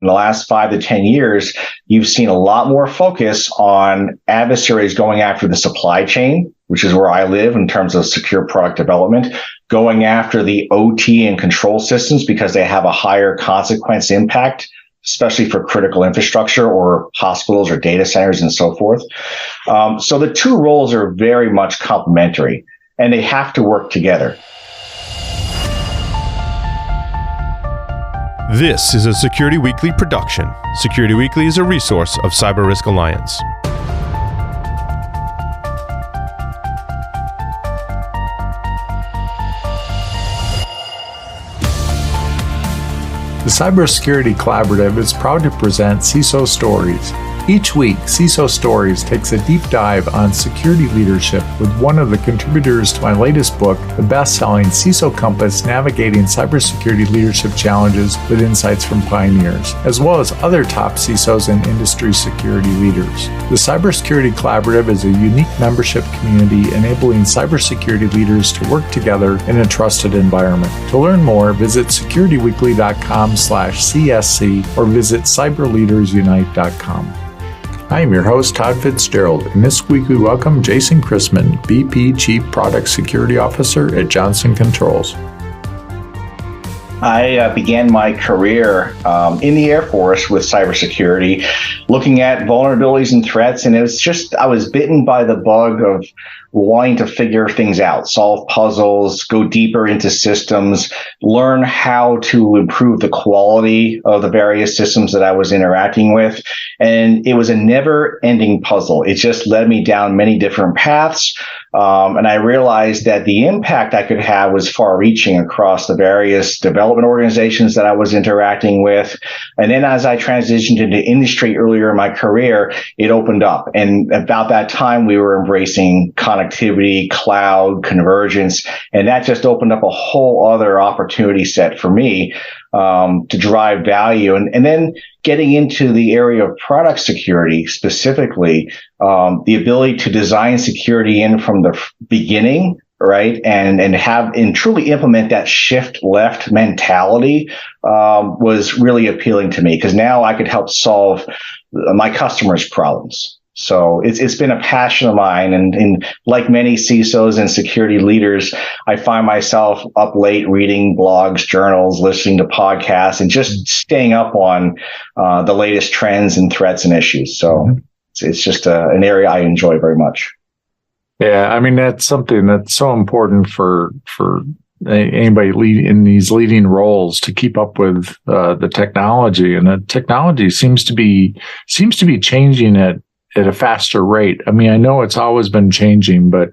in the last 5 to 10 years, you've seen a lot more focus on adversaries going after the supply chain, which is where I live in terms of secure product development, going after the OT and control systems because they have a higher consequence impact, especially for critical infrastructure or hospitals or data centers and so forth. So the two roles are very much complementary, and they have to work together. This is a Security Weekly production. Security Weekly is a resource of Cyber Risk Alliance. The Cybersecurity Collaborative is proud to present CISO Stories. Each week, CISO Stories takes a deep dive on security leadership with one of the contributors to my latest book, the best-selling CISO Compass: Navigating Cybersecurity Leadership Challenges with Insights from Pioneers, as well as other top CISOs and industry security leaders. The Cybersecurity Collaborative is a unique membership community enabling cybersecurity leaders to work together in a trusted environment. To learn more, visit securityweekly.com/CSC or visit cyberleadersunite.com. I am your host, Todd Fitzgerald, and this week we welcome Jason Christman, VP Chief Product Security Officer at Johnson Controls. I began my career in the Air Force with cybersecurity, looking at vulnerabilities and threats, and I was bitten by the bug of wanting to figure things out, solve puzzles, go deeper into systems, learn how to improve the quality of the various systems that I was interacting with. And it was a never-ending puzzle. It just led me down many different paths. And I realized that the impact I could have was far-reaching across the various development organizations that I was interacting with. And then as I transitioned into industry earlier in my career, it opened up. And about that time, we were embracing connectivity, cloud, convergence, and that just opened up a whole other opportunity set for me to drive value. And then getting into the area of product security specifically, the ability to design security in from the beginning, right, and truly implement that shift left mentality was really appealing to me, because now I could help solve my customers' problems. So it's been a passion of mine, and like many CISOs and security leaders, I find myself up late reading blogs, journals, listening to podcasts, and just staying up on the latest trends and threats and issues. So it's just an area I enjoy very much. Yeah, I mean, that's something that's so important for anybody in these leading roles to keep up with the technology, and the technology seems to be changing at a faster rate. I mean, I know it's always been changing, but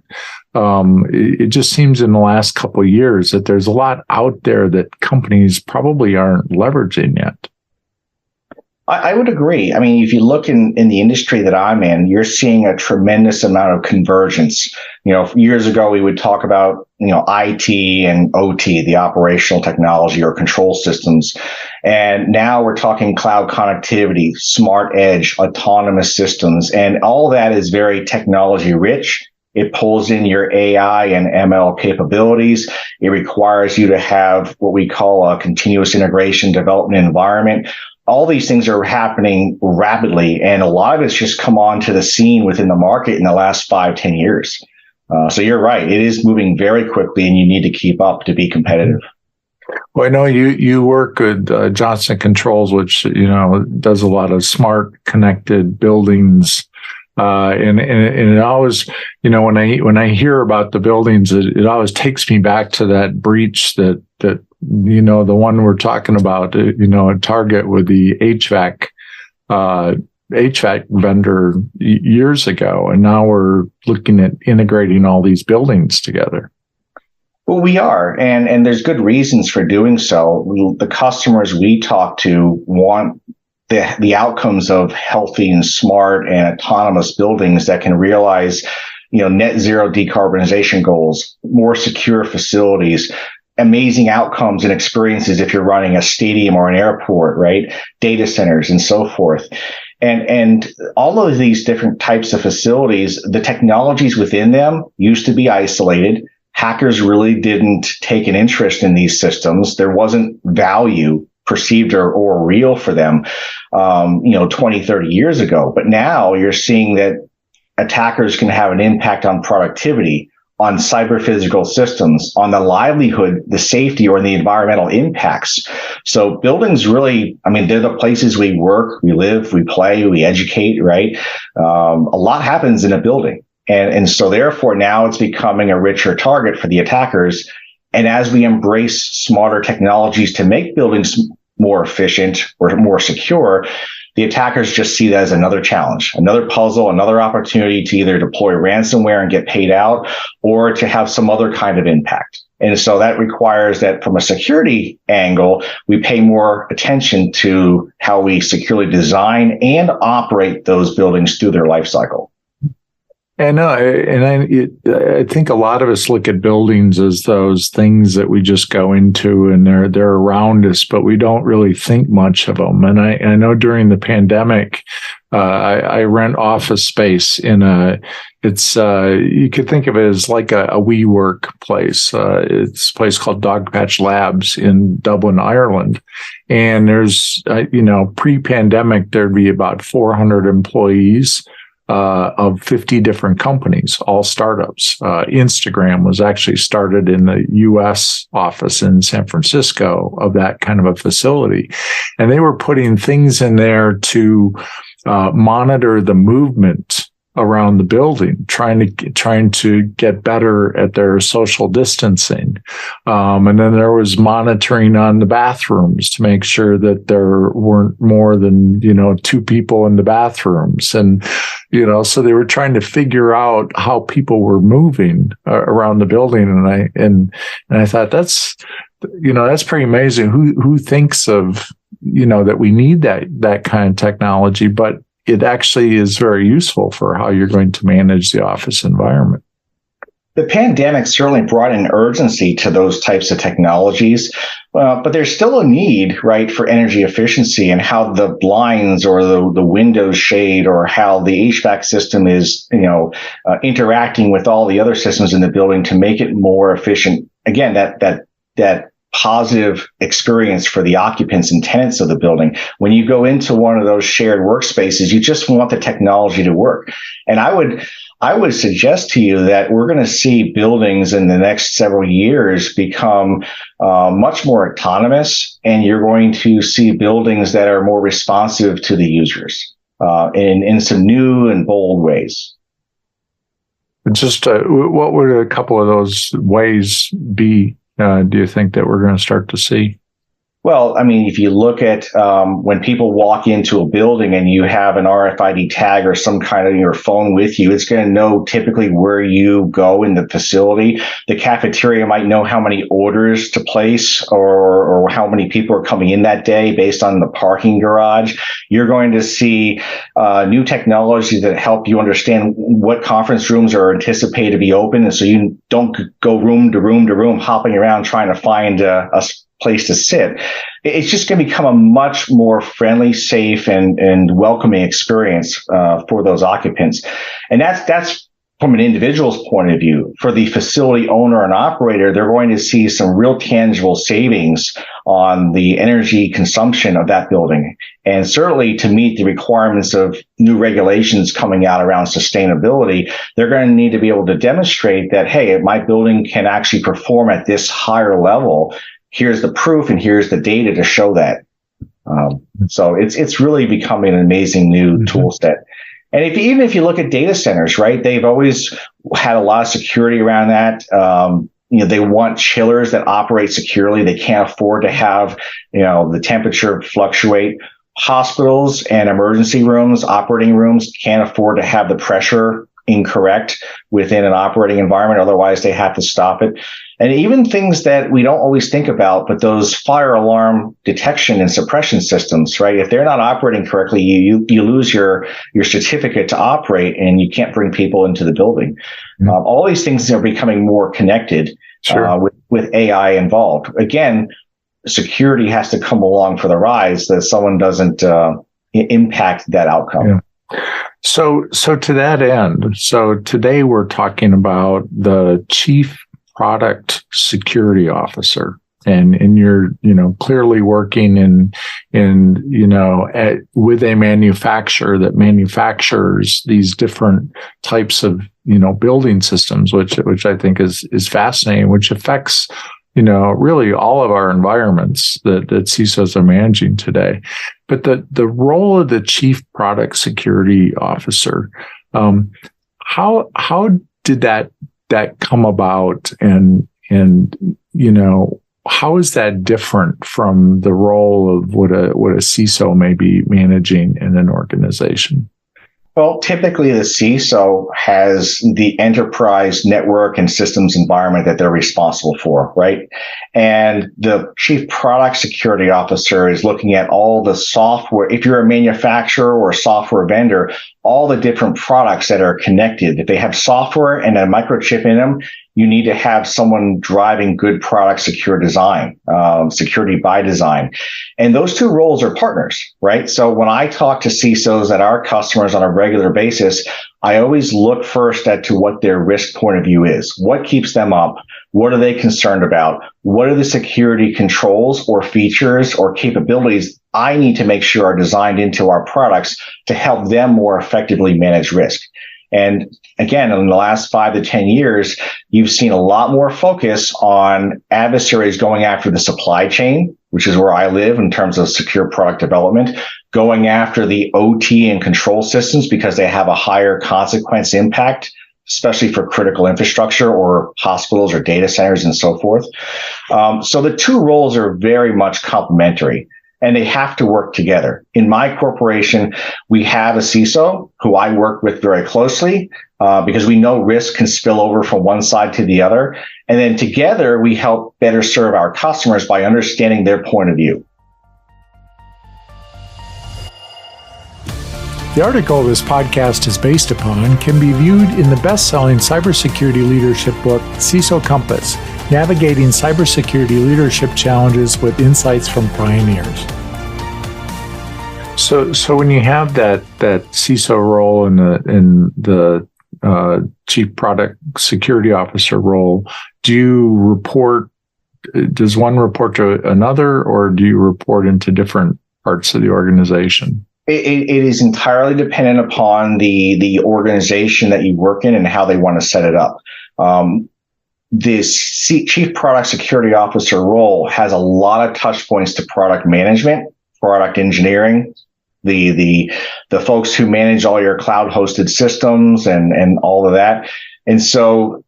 it just seems in the last couple of years that there's a lot out there that companies probably aren't leveraging yet. I would agree. I mean, if you look in the industry that I'm in, you're seeing a tremendous amount of convergence. Years ago, we would talk about, IT and OT, the operational technology or control systems. And now we're talking cloud connectivity, smart edge, autonomous systems, and all that is very technology rich. It pulls in your AI and ML capabilities. It requires you to have what we call a continuous integration development environment. All these things are happening rapidly, and a lot of it's just come onto the scene within the market in the last 5-10 years. So you're right. It is moving very quickly, and you need to keep up to be competitive. Well, I know you work with Johnson Controls, which, does a lot of smart connected buildings. And it always, when I hear about the buildings, it always takes me back to that breach that the one we're talking about, at Target with the HVAC vendor years ago, and now we're looking at integrating all these buildings together. Well, we are, and there's good reasons for doing so. The customers we talk to want the outcomes of healthy and smart and autonomous buildings that can realize, net zero decarbonization goals, more secure facilities, amazing outcomes and experiences if you're running a stadium or an airport, right? Data centers and so forth. And all of these different types of facilities, the technologies within them used to be isolated. Hackers really didn't take an interest in these systems. There wasn't value perceived or real for them, 20, 30 years ago. But now you're seeing that attackers can have an impact on productivity, on cyber physical systems, on the livelihood, the safety, or the environmental impacts. So buildings really, they're the places we work, we live, we play, we educate, right? A lot happens in a building. And so therefore now it's becoming a richer target for the attackers. And as we embrace smarter technologies to make buildings more efficient or more secure, the attackers just see that as another challenge, another puzzle, another opportunity to either deploy ransomware and get paid out, or to have some other kind of impact. And so that requires that from a security angle, we pay more attention to how we securely design and operate those buildings through their life cycle. And I think a lot of us look at buildings as those things that we just go into and they're around us, but we don't really think much of them. And I know during the pandemic, I rent office space in you could think of it as like a WeWork place. It's a place called Dogpatch Labs in Dublin, Ireland. And there's, pre-pandemic, there'd be about 400 employees of 50 different companies, all startups. Instagram was actually started in the U.S. office in San Francisco of that kind of a facility. And they were putting things in there to monitor the movement around the building, trying to get better at their social distancing. And then there was monitoring on the bathrooms to make sure that there weren't more than, 2 people in the bathrooms. And, so they were trying to figure out how people were moving around the building. And I thought that's pretty amazing. Who thinks of, that we need that kind of technology, but it actually is very useful for how you're going to manage the office environment. The pandemic certainly brought an urgency to those types of technologies, but there's still a need, right, for energy efficiency and how the blinds or the windows shade or how the HVAC system is, interacting with all the other systems in the building to make it more efficient. Again, that positive experience for the occupants and tenants of the building. When you go into one of those shared workspaces, you just want the technology to work. And I would suggest to you that we're going to see buildings in the next several years become much more autonomous, and you're going to see buildings that are more responsive to the users in some new and bold ways. Just what would a couple of those ways be? Do you think that we're going to start to see? Well, if you look at when people walk into a building and you have an RFID tag or some kind of your phone with you, it's going to know typically where you go in the facility. The cafeteria might know how many orders to place or how many people are coming in that day based on the parking garage. You're going to see new technologies that help you understand what conference rooms are anticipated to be open. And so you don't go room to room to room, hopping around trying to find a place to sit. It's just going to become a much more friendly, safe, and welcoming experience for those occupants. And that's from an individual's point of view. For the facility owner and operator, they're going to see some real tangible savings on the energy consumption of that building. And certainly to meet the requirements of new regulations coming out around sustainability, they're going to need to be able to demonstrate that, hey, my building can actually perform at this higher level. Here's the proof and here's the data to show that. So it's really becoming an amazing new tool set. And even if you look at data centers, right, they've always had a lot of security around that. They want chillers that operate securely. They can't afford to have, the temperature fluctuate. Hospitals and emergency rooms, operating rooms can't afford to have the pressure incorrect within an operating environment. Otherwise, they have to stop it. And even things that we don't always think about, but those fire alarm detection and suppression systems, right? If they're not operating correctly, you lose your certificate to operate and you can't bring people into the building. Mm-hmm. All these things are becoming more connected. Sure. With AI involved. Again, security has to come along for the ride so that someone doesn't impact that outcome. Yeah. So to that end, so today we're talking about the Chief Product Security Officer. and you're, clearly working with a manufacturer that manufactures these different types of, building systems, which I think is fascinating, which affects, really all of our environments that CISOs are managing today. But the role of the Chief Product Security Officer, how did that come about, and how is that different from the role of what a CISO may be managing in an organization? Well, typically the CISO has the enterprise network and systems environment that they're responsible for, right? And the Chief Product Security Officer is looking at all the software. If you're a manufacturer or a software vendor, all the different products that are connected. If they have software and a microchip in them, you need to have someone driving good product secure design, security by design. And those two roles are partners, right? So when I talk to CISOs at our customers on a regular basis, I always look first to what their risk point of view is. What keeps them up? What are they concerned about? What are the security controls or features or capabilities I need to make sure are designed into our products to help them more effectively manage risk? And again, in the last 5 to 10 years, you've seen a lot more focus on adversaries going after the supply chain, which is where I live in terms of secure product development, going after the OT and control systems because they have a higher consequence impact, especially for critical infrastructure or hospitals or data centers and so forth. So the two roles are very much complementary, and they have to work together. In my corporation, we have a CISO who I work with very closely because we know risk can spill over from one side to the other. And then together, we help better serve our customers by understanding their point of view. The article this podcast is based upon can be viewed in the best-selling cybersecurity leadership book, CISO Compass, Navigating Cybersecurity Leadership Challenges with Insights from Pioneers. So when you have that CISO role in the Chief Product Security Officer role, does one report to another, or do you report into different parts of the organization? It is entirely dependent upon the organization that you work in and how they want to set it up. This Chief Product Security Officer role has a lot of touch points to product management, product engineering, the folks who manage all your cloud hosted systems and all of that. And so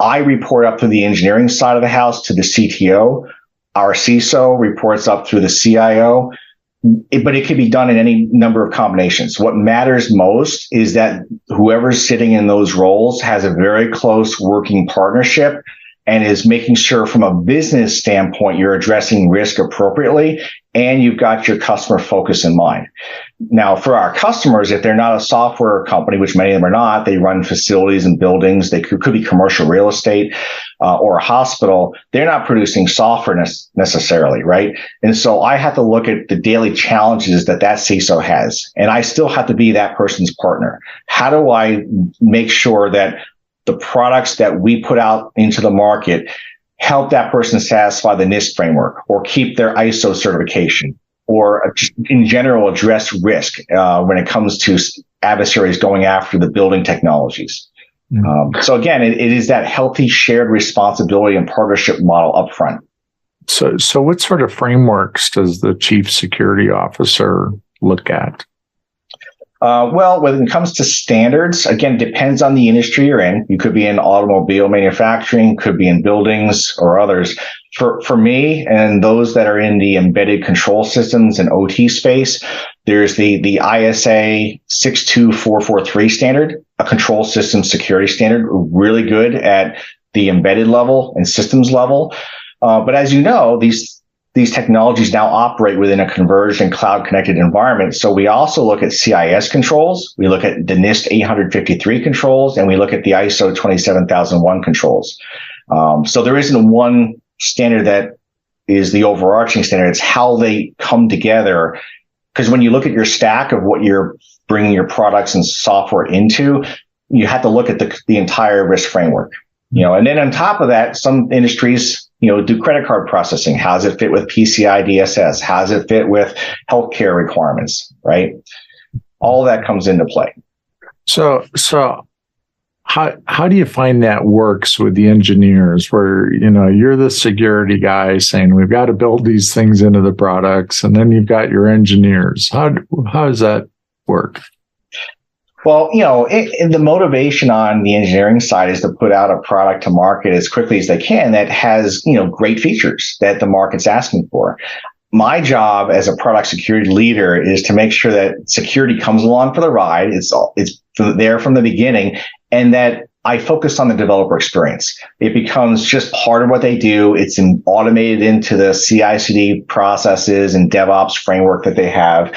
I report up to the engineering side of the house to the CTO. Our CISO reports up through the CIO. But it can be done in any number of combinations. What matters most is that whoever's sitting in those roles has a very close working partnership and is making sure from a business standpoint, you're addressing risk appropriately and you've got your customer focus in mind. Now, for our customers, if they're not a software company, which many of them are not, they run facilities and buildings. They could be commercial real estate or a hospital. They're not producing software necessarily, right? And so I have to look at the daily challenges that CISO has, and I still have to be that person's partner. How do I make sure that the products that we put out into the market help that person satisfy the NIST framework or keep their ISO certification or in general address risk when it comes to adversaries going after the building technologies? So again, it is that healthy shared responsibility and partnership model up front. So what sort of frameworks does the Chief Security Officer look at? Well, when it comes to standards, again, depends on the industry you're in. You could be in automobile manufacturing, could be in buildings or others. For me and those that are in the embedded control systems and OT space, there's the ISA 62443 standard, a control system security standard, really good at the embedded level and systems level. But as you know, these technologies now operate within a converged and cloud-connected environment. So we also look at CIS controls, we look at the NIST 853 controls, and we look at the ISO 27001 controls. So there isn't one standard that is the overarching standard. It's how they come together. Because when you look at your stack of what you're bringing your products and software into, you have to look at the entire risk framework. And then on top of that, some industries do credit card processing? How does it fit with PCI DSS? How does it fit with healthcare requirements, right? All that comes into play. So how do you find that works with the engineers where, you're the security guy saying we've got to build these things into the products, and then you've got your engineers. How does that work? Well, the motivation on the engineering side is to put out a product to market as quickly as they can that has, great features that the market's asking for. My job as a product security leader is to make sure that security comes along for the ride. It's there from the beginning, and that I focus on the developer experience. It becomes just part of what they do. It's automated into the CI/CD processes and DevOps framework that they have,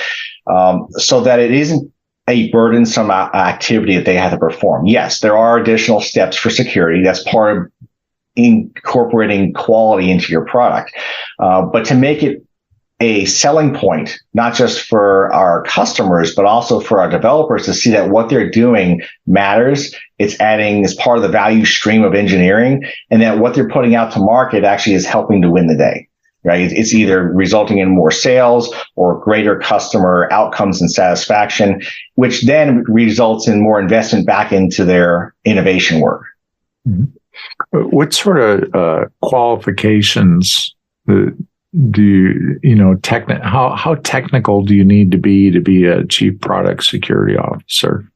so that it isn't a burdensome activity that they have to perform. Yes, there are additional steps for security. That's part of incorporating quality into your product. But to make it a selling point, not just for our customers, but also for our developers to see that what they're doing matters. It's adding as part of the value stream of engineering, and that what they're putting out to market actually is helping to win the day. Right? It's either resulting in more sales or greater customer outcomes and satisfaction, which then results in more investment back into their innovation work. Mm-hmm. What sort of qualifications do how technical do you need to be a chief product security officer?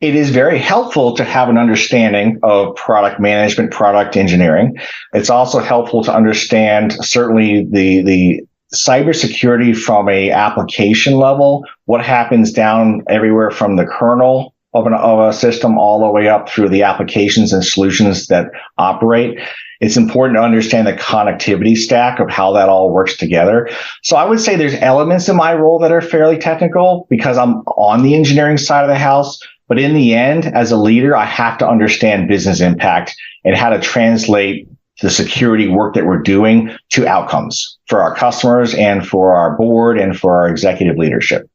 It is very helpful to have an understanding of product management, product engineering. It's also helpful to understand certainly the cybersecurity from a application level, what happens down everywhere from the kernel of a system all the way up through the applications and solutions that operate. It's important to understand the connectivity stack of how that all works together. So I would say there's elements in my role that are fairly technical because I'm on the engineering side of the house. But in the end, as a leader, I have to understand business impact and how to translate the security work that we're doing to outcomes for our customers and for our board and for our executive leadership.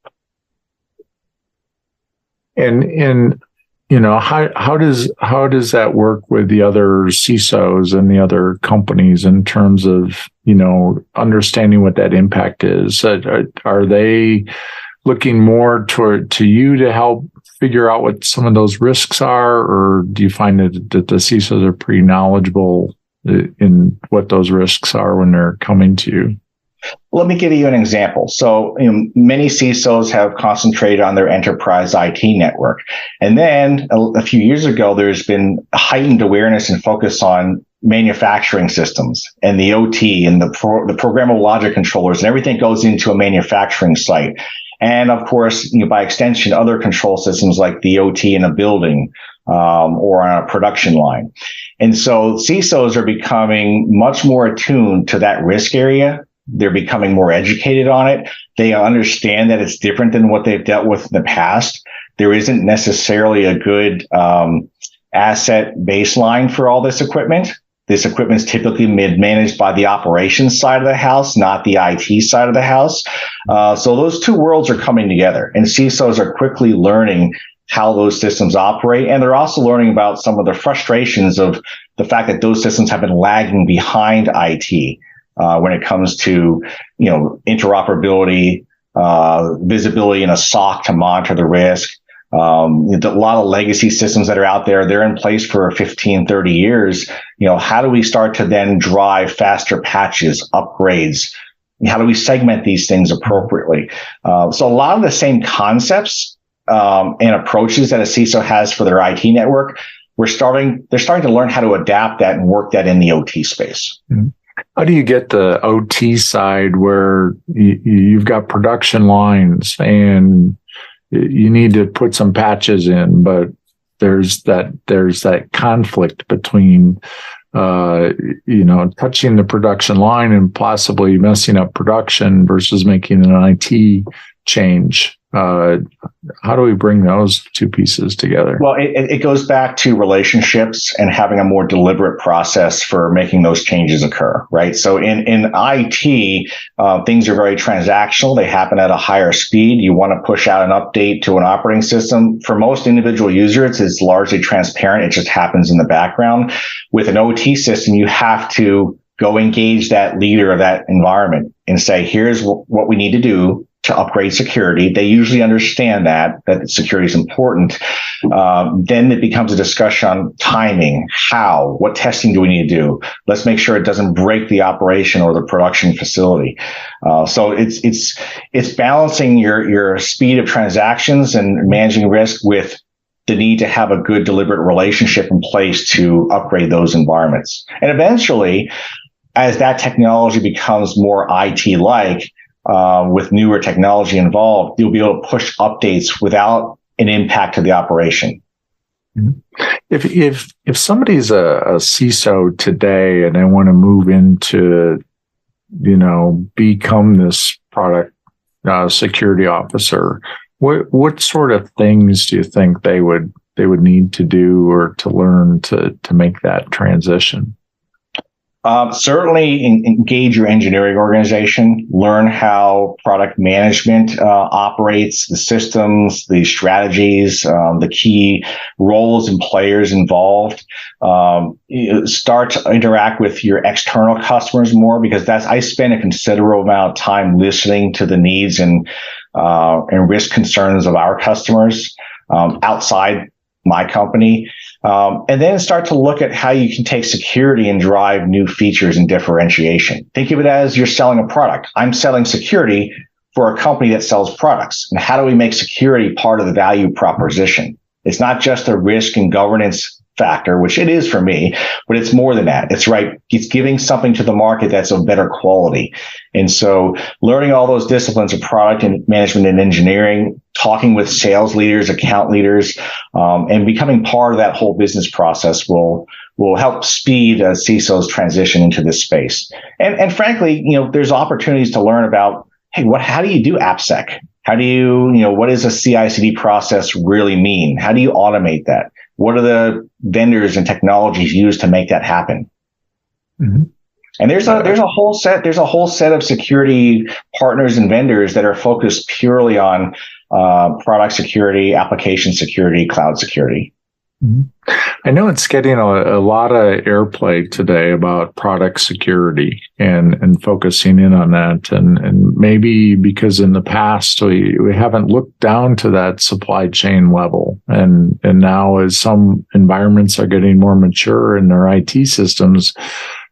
And how does that work with the other CISOs and the other companies in terms of understanding what that impact is? Are they looking more to you to help figure out what some of those risks are, or do you find that the CISOs are pretty knowledgeable in what those risks are when they're coming to you? Let me give you an example. So, many CISOs have concentrated on their enterprise IT network. And then a few years ago, there's been heightened awareness and focus on manufacturing systems and the OT and the programmable logic controllers and everything goes into a manufacturing site. And of course, by extension, other control systems like the OT in a building or on a production line. And so CISOs are becoming much more attuned to that risk area. They're becoming more educated on it. They understand that it's different than what they've dealt with in the past. There isn't necessarily a good asset baseline for all this equipment. This equipment is typically managed by the operations side of the house, not the IT side of the house. So those two worlds are coming together, and CISOs are quickly learning how those systems operate. And they're also learning about some of the frustrations of the fact that those systems have been lagging behind IT when it comes to, interoperability, visibility in a SOC to monitor the risk. A lot of legacy systems that are out there, they're in place for 15, 30 years. How do we start to then drive faster patches, upgrades? How do we segment these things appropriately? So a lot of the same concepts and approaches that a CISO has for their IT network, they're starting to learn how to adapt that and work that in the OT space. Mm-hmm. How do you get the OT side where you've got production lines and you need to put some patches in, but there's that conflict between touching the production line and possibly messing up production versus making an IT change? How do we bring those two pieces together? Well, it goes back to relationships and having a more deliberate process for making those changes occur, right? So in IT, things are very transactional. They happen at a higher speed. You want to push out an update to an operating system. For most individual users, it's largely transparent. It just happens in the background. With an OT system, you have to go engage that leader of that environment and say, here's what we need to do to upgrade security. They usually understand that security is important. Then it becomes a discussion on timing, how, what testing do we need to do? Let's make sure it doesn't break the operation or the production facility. So it's balancing your speed of transactions and managing risk with the need to have a good deliberate relationship in place to upgrade those environments. And eventually, as that technology becomes more IT-like, with newer technology involved, you'll be able to push updates without an impact to the operation. If somebody's a CISO today and they want to move into, become this product security officer, what sort of things do you think they would need to do or to learn to make that transition? Certainly engage your engineering organization, learn how product management operates, the systems, the strategies, the key roles and players involved. Start to interact with your external customers more, because I spend a considerable amount of time listening to the needs and risk concerns of our customers outside my company. And then start to look at how you can take security and drive new features and differentiation. Think of it as you're selling a product. I'm selling security for a company that sells products. And how do we make security part of the value proposition? It's not just a risk and governance factor, which it is for me, but it's more than that. It's giving something to the market that's of better quality. And so learning all those disciplines of product and management and engineering, talking with sales leaders, account leaders, and becoming part of that whole business process will help speed CISO's transition into this space. And frankly, there's opportunities to learn about, hey, how do you do AppSec? How do you, what does a CI/CD process really mean? How do you automate that? What are the vendors and technologies used to make that happen? Mm-hmm. And there's a whole set of security partners and vendors that are focused purely on product security, application security, cloud security. Mm-hmm. I know it's getting a lot of airplay today about product security and focusing in on that. And maybe because in the past we haven't looked down to that supply chain level. And now as some environments are getting more mature in their IT systems,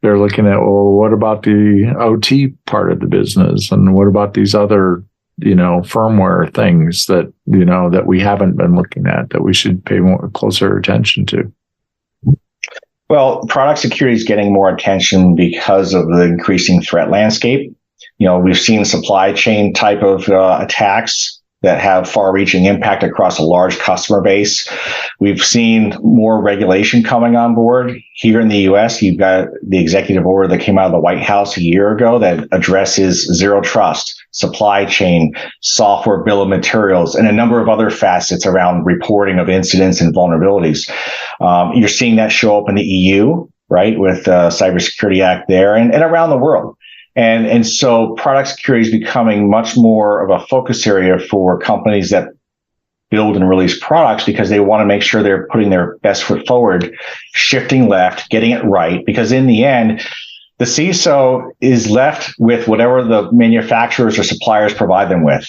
they're looking at, well, what about the OT part of the business? And what about these other firmware things that, that we haven't been looking at, that we should pay more closer attention to? Well, product security is getting more attention because of the increasing threat landscape. We've seen supply chain type of attacks that have far-reaching impact across a large customer base. We've seen more regulation coming on board. Here in the U.S., you've got the executive order that came out of the White House a year ago that addresses zero trust, supply chain, software bill of materials, and a number of other facets around reporting of incidents and vulnerabilities. You're seeing that show up in the EU, right, with the Cybersecurity Act there, and around the world. And so product security is becoming much more of a focus area for companies that build and release products, because they want to make sure they're putting their best foot forward, shifting left, getting it right. Because in the end, the CISO is left with whatever the manufacturers or suppliers provide them with.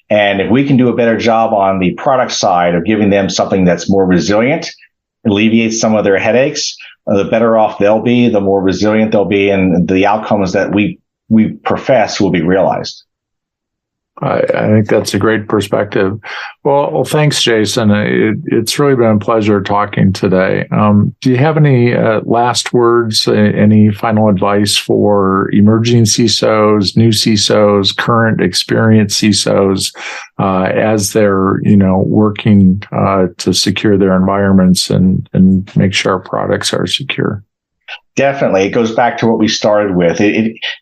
And if we can do a better job on the product side of giving them something that's more resilient, alleviates some of their headaches, the better off they'll be, the more resilient they'll be, and the outcomes that we profess will be realized. I think that's a great perspective. Well, thanks, Jason. It's really been a pleasure talking today. Do you have any last words, any final advice for emerging CISOs, new CISOs, current experienced CISOs, as they're, working to secure their environments and make sure our products are secure? Definitely. It goes back to what we started with.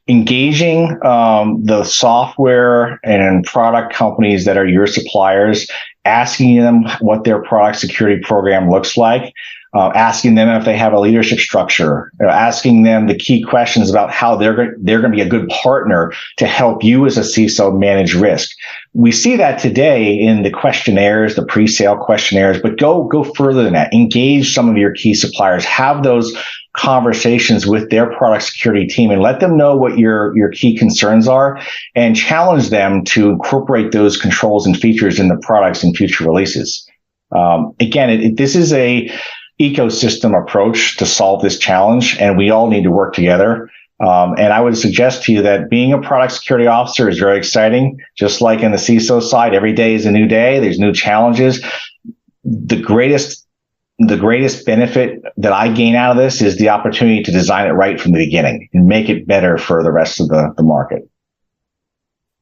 Engaging the software and product companies that are your suppliers, asking them what their product security program looks like, asking them if they have a leadership structure, asking them the key questions about how they're going to be a good partner to help you as a CISO manage risk. We see that today in the questionnaires, the pre-sale questionnaires, but go further than that. Engage some of your key suppliers. Have those conversations with their product security team and let them know what your key concerns are and challenge them to incorporate those controls and features in the products in future releases. Again, this is a ecosystem approach to solve this challenge, and we all need to work together. And I would suggest to you that being a product security officer is very exciting. Just like in the CISO side, every day is a new day. There's new challenges. The greatest benefit that I gain out of this is the opportunity to design it right from the beginning and make it better for the rest of the market.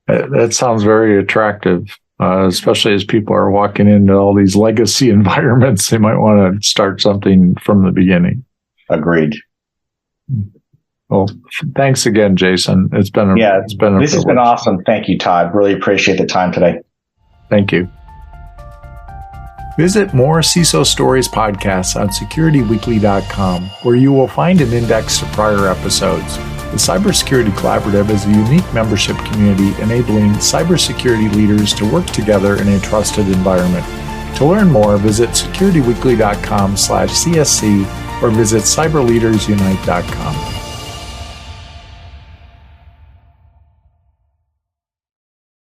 That sounds very attractive, especially as people are walking into all these legacy environments. They might want to start something from the beginning. Agreed. Well, thanks again, Jason. This has been awesome. Thank you, Todd. Really appreciate the time today. Thank you. Visit more CISO Stories podcasts on securityweekly.com, where you will find an index to prior episodes. The Cybersecurity Collaborative is a unique membership community enabling cybersecurity leaders to work together in a trusted environment. To learn more, visit securityweekly.com/CSC or visit cyberleadersunite.com.